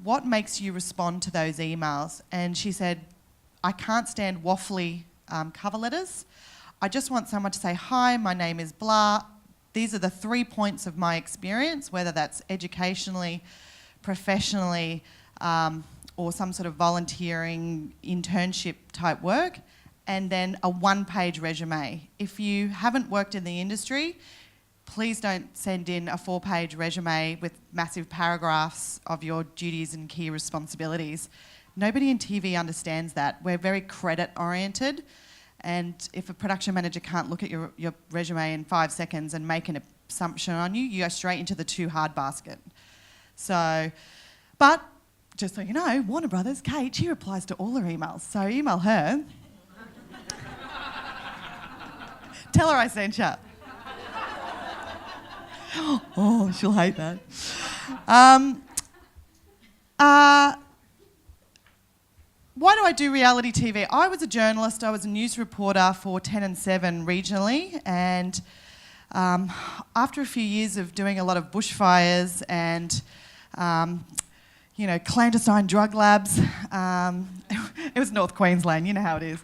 what makes you respond to those emails? And she said, I can't stand waffly cover letters. I just want someone to say, hi, my name is blah. These are the 3 points of my experience, whether that's educationally, professionally, or some sort of volunteering internship type work, and then a one-page resume. If you haven't worked in the industry, please don't send in a 4-page resume with massive paragraphs of your duties and key responsibilities. Nobody in TV understands that. We're very credit-oriented, and if a production manager can't look at your resume in 5 seconds and make an assumption on you, you go straight into the too hard basket. So, but just so you know, Warner Brothers, Kate, she replies to all her emails, so email her. Tell her I sent you. Oh, she'll hate that. Why do I do reality TV? I was a journalist. I was a news reporter for 10 and 7 regionally, and after a few years of doing a lot of bushfires and clandestine drug labs, it was North Queensland, you know how it is.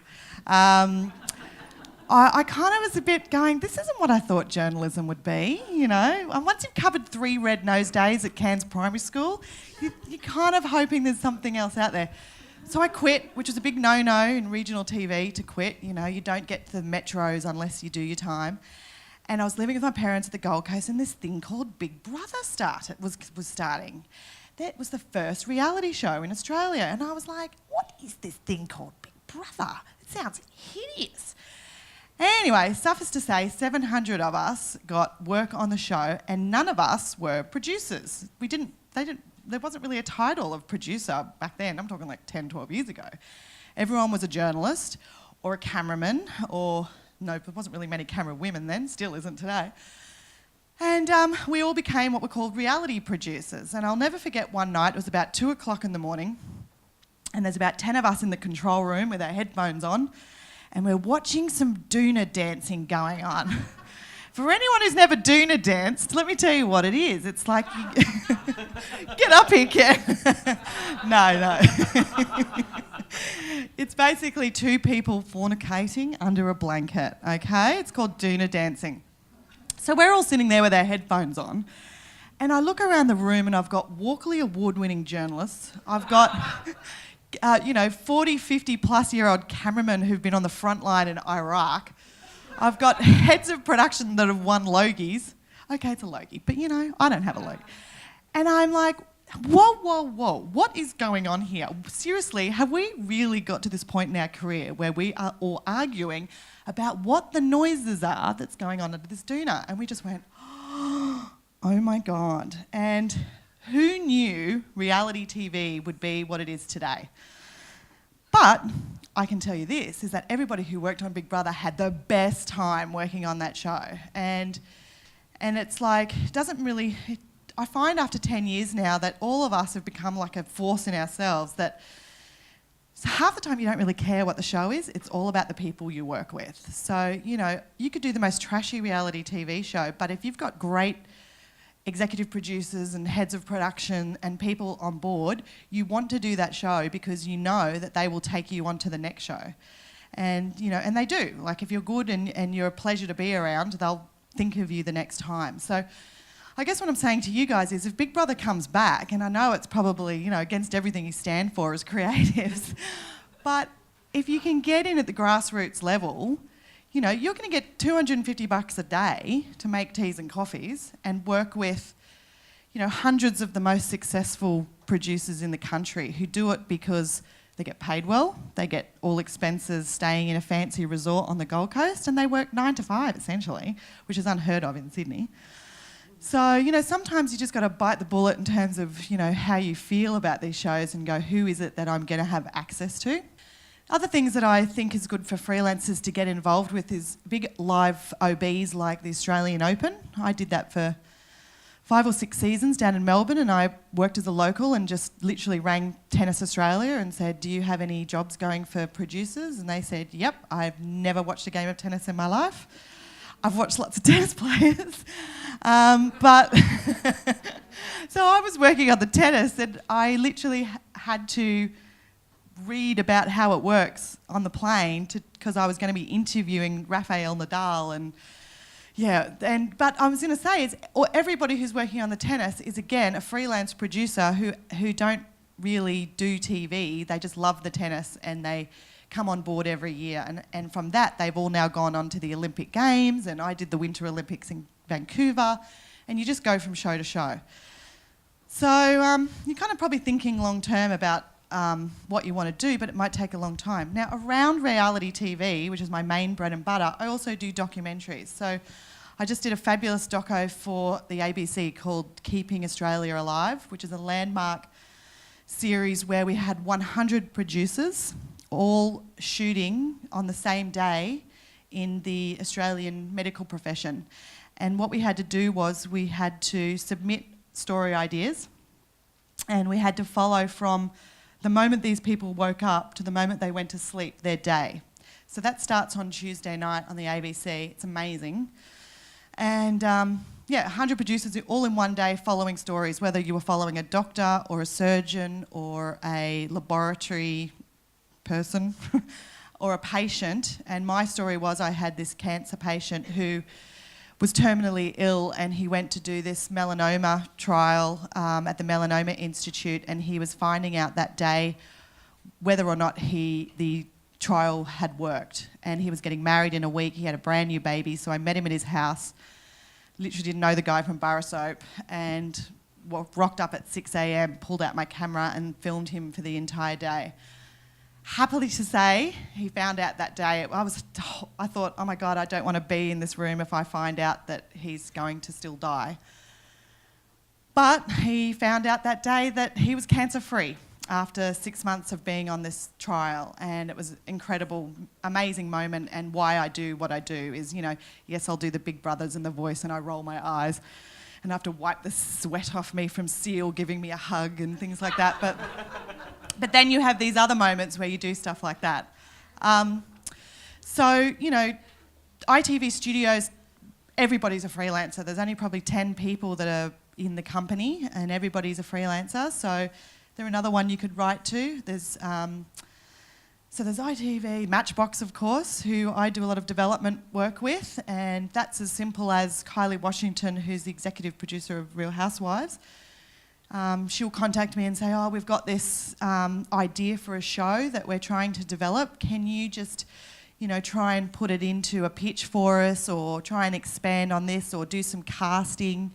I kind of was a bit going, this isn't what I thought journalism would be, you know. And once you've covered 3 red-nosed days at Cairns Primary School, you're kind of hoping there's something else out there. So I quit, which was a big no-no in regional TV to quit. You know, you don't get to the metros unless you do your time. And I was living with my parents at the Gold Coast, and this thing called Big Brother was starting. That was the first reality show in Australia. And I was like, what is this thing called Big Brother? It sounds hideous. Anyway, suffice to say, 700 of us got work on the show, and none of us were producers. There wasn't really a title of producer back then. I'm talking like 10, 12 years ago. Everyone was a journalist or a cameraman, or no, there wasn't really many camera women then, still isn't today. And we all became what were called reality producers. And I'll never forget one night, it was about 2 o'clock in the morning, and there's about 10 of us in the control room with our headphones on, and we're watching some doona dancing going on. For anyone who's never doona danced, let me tell you what it is. It's like, get up here, Ken. No. It's basically 2 people fornicating under a blanket, okay? It's called doona dancing. So we're all sitting there with our headphones on, and I look around the room and I've got Walkley award-winning journalists. I've got 40, 50-plus-year-old cameramen who've been on the front line in Iraq. I've got heads of production that have won Logies. Okay, it's a Logie, but I don't have a Logie. And I'm like, whoa, what is going on here? Seriously, have we really got to this point in our career where we are all arguing about what the noises are that's going on under this doona? And we just went, oh my God. And who knew reality TV would be what it is today? But I can tell you this, is that everybody who worked on Big Brother had the best time working on that show. And it's like, I find after 10 years now that all of us have become like a force in ourselves, that half the time you don't really care what the show is, it's all about the people you work with. So, you could do the most trashy reality TV show, but if you've got great executive producers and heads of production and people on board, you want to do that show because you know that they will take you on to the next show. And, and they do. Like, if you're good and you're a pleasure to be around, they'll think of you the next time. So I guess what I'm saying to you guys is, if Big Brother comes back, and I know it's probably, against everything you stand for as creatives, but if you can get in at the grassroots level, you're going to get $250 a day to make teas and coffees and work with, hundreds of the most successful producers in the country who do it because they get paid well, they get all expenses staying in a fancy resort on the Gold Coast, and they work 9 to 5 essentially, which is unheard of in Sydney. So, sometimes you just got to bite the bullet in terms of, how you feel about these shows and go, who is it that I'm going to have access to? Other things that I think is good for freelancers to get involved with is big live OBs like the Australian Open. I did that for 5 or 6 seasons down in Melbourne, and I worked as a local and just literally rang Tennis Australia and said, do you have any jobs going for producers? And they said, yep, I've never watched a game of tennis in my life. I've watched lots of tennis players. So So I was working on the tennis, and I literally had to read about how it works on the plane because I was going to be interviewing Rafael Nadal but I was going to say everybody who's working on the tennis is again a freelance producer who don't really do TV. They just love the tennis and they come on board every year, and from that they've all now gone on to the Olympic Games, and I did the Winter Olympics in Vancouver, and you just go from show to show. So you're kind of probably thinking long term about what you want to do, but it might take a long time. Now, around reality TV, which is my main bread and butter, I also do documentaries. So I just did a fabulous doco for the ABC called Keeping Australia Alive, which is a landmark series where we had 100 producers all shooting on the same day in the Australian medical profession. And what we had to do was we had to submit story ideas, and we had to follow from the moment these people woke up to the moment they went to sleep their day. So that starts on Tuesday night on the ABC. It's amazing. And 100 producers all in one day following stories, whether you were following a doctor or a surgeon or a laboratory person or a patient. And my story was I had this cancer patient who was terminally ill, and he went to do this melanoma trial at the Melanoma Institute, and he was finding out that day whether or not the trial had worked. And he was getting married in a week. He had a brand new baby, so I met him at his house. Literally didn't know the guy from bar soap, and rocked up at 6 a.m, pulled out my camera and filmed him for the entire day. Happily to say, he found out that day. I thought, oh my God, I don't want to be in this room if I find out that he's going to still die. But he found out that day that he was cancer-free after 6 months of being on this trial, and it was an incredible, amazing moment. And why I do what I do is, yes, I'll do the Big Brothers and the voice, and I roll my eyes, and I have to wipe the sweat off me from Seal giving me a hug and things like that. But then you have these other moments where you do stuff like that. ITV Studios, everybody's a freelancer. There's only probably 10 people that are in the company, and everybody's a freelancer. So they're another one you could write to. There's ITV, Matchbox, of course, who I do a lot of development work with, and that's as simple as Kylie Washington, who's the executive producer of Real Housewives. She'll contact me and say, we've got this idea for a show that we're trying to develop. Can you just, try and put it into a pitch for us, or try and expand on this, or do some casting?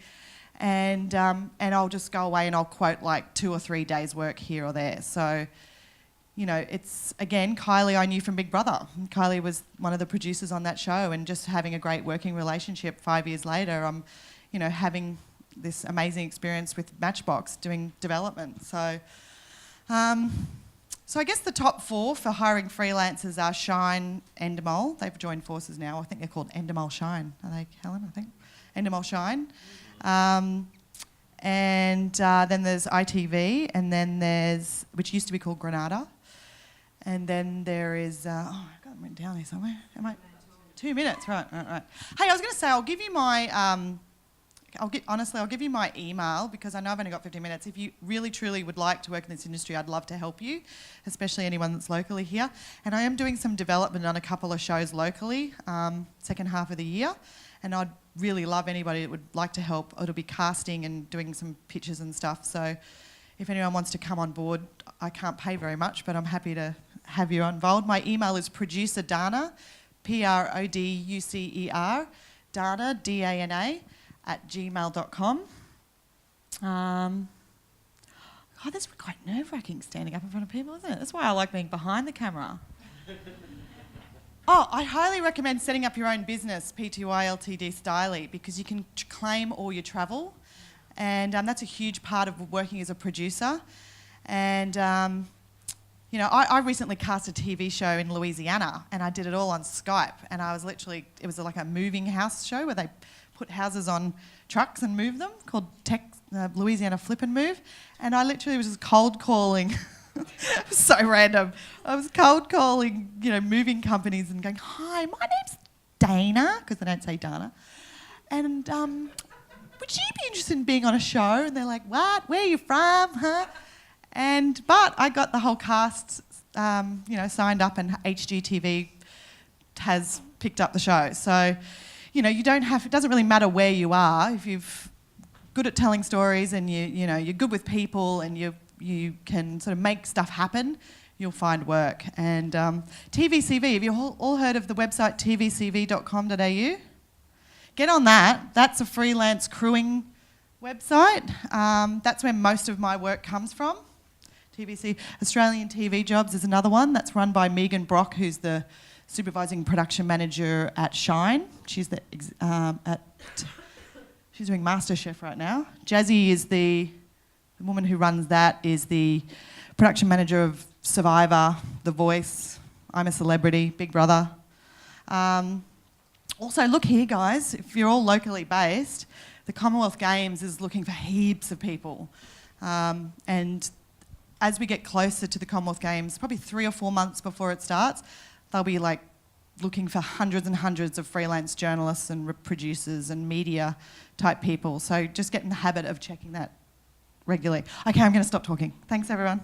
And I'll just go away and I'll quote like 2 or 3 days' work here or there. So, it's, again, Kylie I knew from Big Brother. Kylie was one of the producers on that show, and just having a great working relationship 5 years later, I'm, having this amazing experience with Matchbox doing development. So I guess the top 4 for hiring freelancers are Shine, Endemol. They've joined forces now. I think they're called Endemol Shine. Are they, Helen? I think Endemol Shine. And then there's ITV, and then there's, which used to be called Granada, and then there is I've got them written down here somewhere. Am I 2 minutes? Right. Hey, I was going to say I'll give you my I'll give you my email, because I know I've only got 15 minutes. If you really, truly would like to work in this industry, I'd love to help you, especially anyone that's locally here. And I am doing some development on a couple of shows locally, second half of the year. And I'd really love anybody that would like to help. It'll be casting and doing some pictures and stuff. So if anyone wants to come on board, I can't pay very much, but I'm happy to have you involved. My email is producer Dana, Producer, Dana, Dana, @gmail.com. That's quite nerve-wracking standing up in front of people, isn't it? That's why I like being behind the camera. I highly recommend setting up your own business, PTY Ltd Styly, because you can claim all your travel, and that's a huge part of working as a producer. And I recently cast a TV show in Louisiana, and I did it all on Skype, and I was literally, it was like a moving house show where they put houses on trucks and move them, called Louisiana Flip and Move, and I literally was just cold calling. It was so random. I was cold calling, moving companies and going, "Hi, my name's Dana," because they don't say Dana, and would you be interested in being on a show? And they're like, what? Where are you from? Huh? But I got the whole cast, signed up, and HGTV has picked up the show. So, you don't have. It doesn't really matter where you are if you're good at telling stories and you're good with people and you can sort of make stuff happen. You'll find work. And TVCV. Have you all heard of the website tvcv.com.au? Get on that. That's a freelance crewing website. That's where most of my work comes from. TVC, Australian TV Jobs is another one that's run by Megan Brock, who's the supervising production manager at Shine. She's she's doing MasterChef right now. Jazzy is the woman who runs that, is the production manager of Survivor, The Voice, I'm a Celebrity, Big Brother. Also, look here, guys, if you're all locally based, the Commonwealth Games is looking for heaps of people. And as we get closer to the Commonwealth Games, probably 3 or 4 months before it starts, they'll be like looking for hundreds and hundreds of freelance journalists and producers and media type people. So just get in the habit of checking that regularly. Okay, I'm going to stop talking. Thanks, everyone.